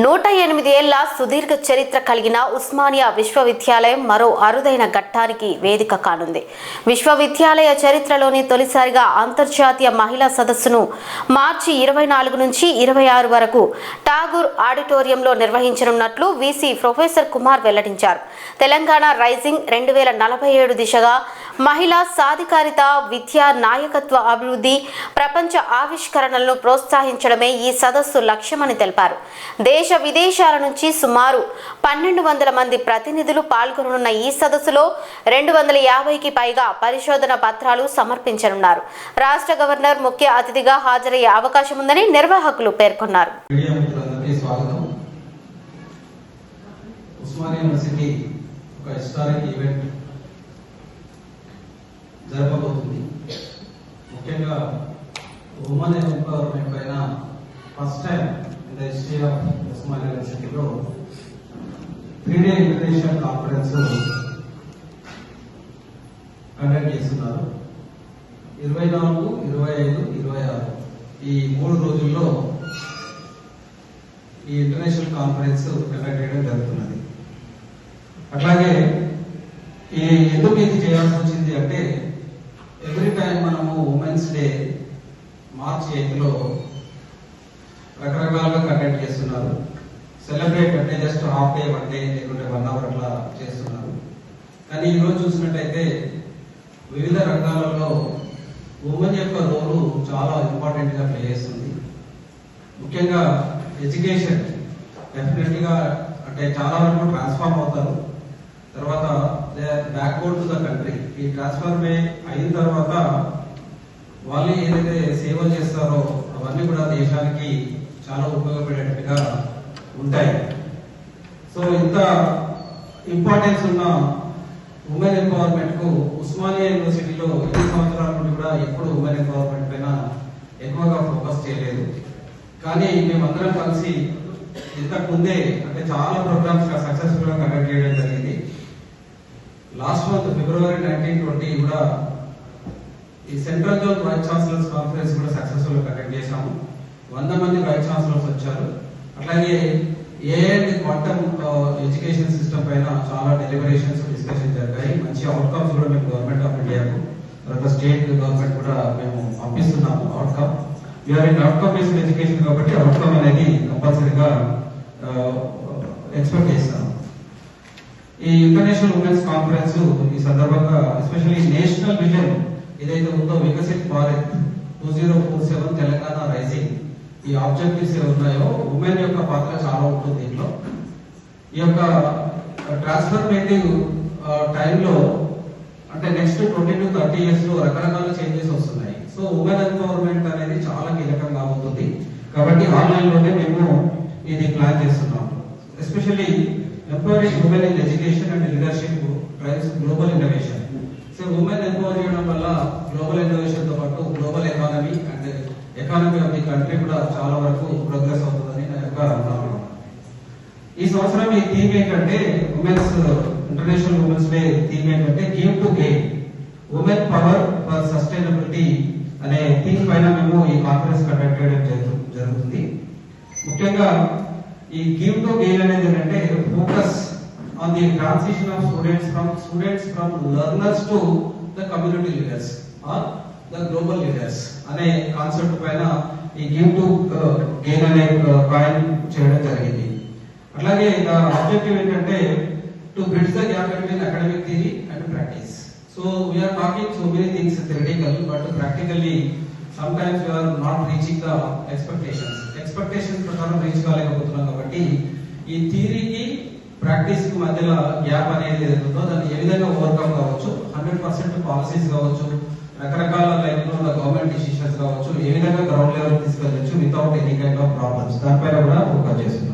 108 ఏళ్ల సుదీర్ఘ చరిత్ర కలిగిన ఉస్మానియా విశ్వవిద్యాలయం మరో అరుదైన ఘట్టానికి వేదిక కానుంది. విశ్వవిద్యాలయ చరిత్రలోని తొలిసారిగా అంతర్జాతీయ మహిళా సదస్సును మార్చి 24 నుంచి 26 వరకు ఠాగూర్ ఆడిటోరియంలో నిర్వహించనున్నట్లు వీసీ ప్రొఫెసర్ కుమార్ వెల్లడించారు. తెలంగాణ రైజింగ్ 2047 దిశగా మహిళా సాధికారిత, విద్యా నాయకత్వ అభివృద్ధి, ప్రపంచ ఆవిష్కరణలను ప్రోత్సహించడమే ఈ సదస్సు లక్ష్యమని తెలిపారు. దేశ విదేశాల నుంచి సుమారు 1200 మంది ప్రతినిధులు పాల్గొననున్న ఈ సదస్సులో 250కి పైగా పరిశోధన పత్రాలు సమర్పించనున్నారు. రాష్ట్ర గవర్నర్ ముఖ్య అతిథిగా హాజరయ్యే అవకాశం ఉందని నిర్వాహకులు పేర్కొన్నారు. ముఖ్యంగా ఉమెన్ ఎంపవర్మెంట్ పైన first time in the history of Osmania యూనివర్సిటీలో 3-day ఇంటర్నేషనల్ కాన్ఫరెన్స్ కండక్ట్ చేస్తున్నారు. 24, 25, 26 ఈ 3 రోజుల్లో ఈ ఇంటర్నేషనల్ కాన్ఫరెన్స్ కండక్ట్ చేయడం జరుగుతున్నది. అట్లాగే ఎందుకు ఇది చేయాల్సి వచ్చింది అంటే, ఎవ్రీ టైం మనము ఉమెన్స్ డే మార్చ్ 8లో రకరకాలుగా కండక్ట్ చేస్తున్నారు. సెలబ్రేట్ అంటే జస్ట్ హాఫ్ డే, 1 డే లేకుంటే 1 అవర్ అట్లా చేస్తున్నారు. కానీ ఈరోజు చూసినట్టయితే వివిధ రంగాలలో ఉమెన్ యొక్క రోలు చాలా ఇంపార్టెంట్ గా ప్లే చేస్తుంది. ముఖ్యంగా ఎడ్యుకేషన్ డెఫినెట్ గా అంటే చాలా వరకు ట్రాన్స్ఫార్మ్ అవుతారు. తర్వాత they are backward to the country. ఈ ట్రాన్స్ఫార్మ్ అయిన తర్వాత వాళ్ళు ఏదైతే సేవలు చేస్తారో అవన్నీ కూడా దేశానికి చాలా ఉపయోగపడేట్టుగా ఉంటాయి. సో ఇంత ఇంపార్టెన్స్ ఉన్న ఉమెన్ ఎంపవర్మెంట్ కు ఉస్మానియా యూనివర్సిటీలో 8 సంవత్సరాల నుండి కూడా ఎప్పుడు ఉమెన్ ఎంపవర్మెంట్ పైన ఎక్కువగా ఫోకస్ చేయలేదు. కానీ మేమందరం కలిసి ఇంతకు ముందే అంటే చాలా ప్రోగ్రామ్స్ సక్సెస్ఫుల్ గా కండక్ట్ చేయడం జరిగింది. లాస్ట్ మంత్ February 1920 కూడా ఈ central zone vice chancellors conference కూడా సక్సెస్ఫుల్ గా కండక్ట్ చేశాము. 100 మంది వైస్ ఛాన్సలర్స్ వచ్చారు. అట్లాగే అండ్ క్వాంటమ్ ఎడ్యుకేషన్ సిస్టమ్ పైన చాలా డెలిబరేషన్స్ డిస్కషన్ జరిగాయి. మంచి అవుట్కమ్స్ కూడా మేము గవర్నమెంట్ ఆఫ్ ఇండియాకు, తర్వాత స్టేట్ గవర్నమెంట్ కూడా మేము పంపిస్తున్నాము. Outcome we are in outcome based education కాబట్టి అవుట్కమ్ అనేది కంపల్సరీగా ఎక్స్పెక్ట్ చేస్తాము. ఈ ఇంటర్నేషనల్ ఉమెన్స్ కాన్ఫరెన్స్ ఈ సందర్భంగా ఎస్పెషల్లీ నేషనల్ విజన్ ఏదైతే ఉందో వికసిత్ భారత్ 2047 తెలంగాణ రైజింగ్, ఈ ఆబ్జెక్టివ్స్ ఉన్నాయో ఉమెన్ యొక్క పాత్ర చాలా ఉంటుంది దీంట్లో. ఈ యొక్క ట్రాన్స్ఫర్మేటివ్ టైంలో అంటే నెక్స్ట్ 20 to 30 years లో రకరకాల చేంజెస్ వస్తున్నాయి. సో ఉమెన్ ఎంపవర్మెంట్ అనేది చాలా కీలకంగా ఉంటుంది. కాబట్టి ఆన్లైన్ లోనే మేము ఇది ప్లాన్ చేస్తున్నాం. Especially empowering women in education and leadership drives global innovation. So women empower చేయడం వల్ల గ్లోబల్ ఇన్నోవేషన్ తో పాటు global economy and economy of the country కూడా చాలా వరకు ప్రోగ్రెస్ అవుతుందని నా యొక్క అనుమానం. ఈ సంవత్సరం ఈ థీమ్ ఏంటంటే women's international women's day theme ఏంటంటే give to gain, women power for sustainability అనే థీమ్ పైన మేము ఈ కాన్ఫరెన్స్ కండక్ట్ చేయడం జరుగుతుంది. ముఖ్యంగా ఈ గివ్ టు గెయిన్ అనేది ఏంటంటే focus on the transition of students from learners to the community leaders or the global leaders అనే కాన్సెప్ట్ పైన ఈ గివ్ టు గెయిన్ అనే కాయిన్ చేయడం జరిగింది. అట్లాగే ఆబ్జెక్టివ్ ఏంటంటే to bridge the gap between academic theory and practice. So we are talking so many things theoretical, but practically sometimes we are not reaching the expectations ప్రకారం reach కాలేకపోతున్నాం. కాబట్టి ఈ థియరీకి practice కి మధ్యలో గ్యాప్ అనేది ఏదైతుందో దాన్ని ఏ విధంగా ఓవర్కమ్ కావచ్చు, 100% పాలసీస్ కావచ్చు, రకరకాల లైన్ లో గవర్నమెంట్ డిసిషన్స్ కావచ్చు, ఏ విధంగా గ్రౌండ్ లెవెల్ తీసుకెళ్ళచ్చు without any kind of problems, దానిపైన కూడా ఫోకస్ చేస్తున్నాం.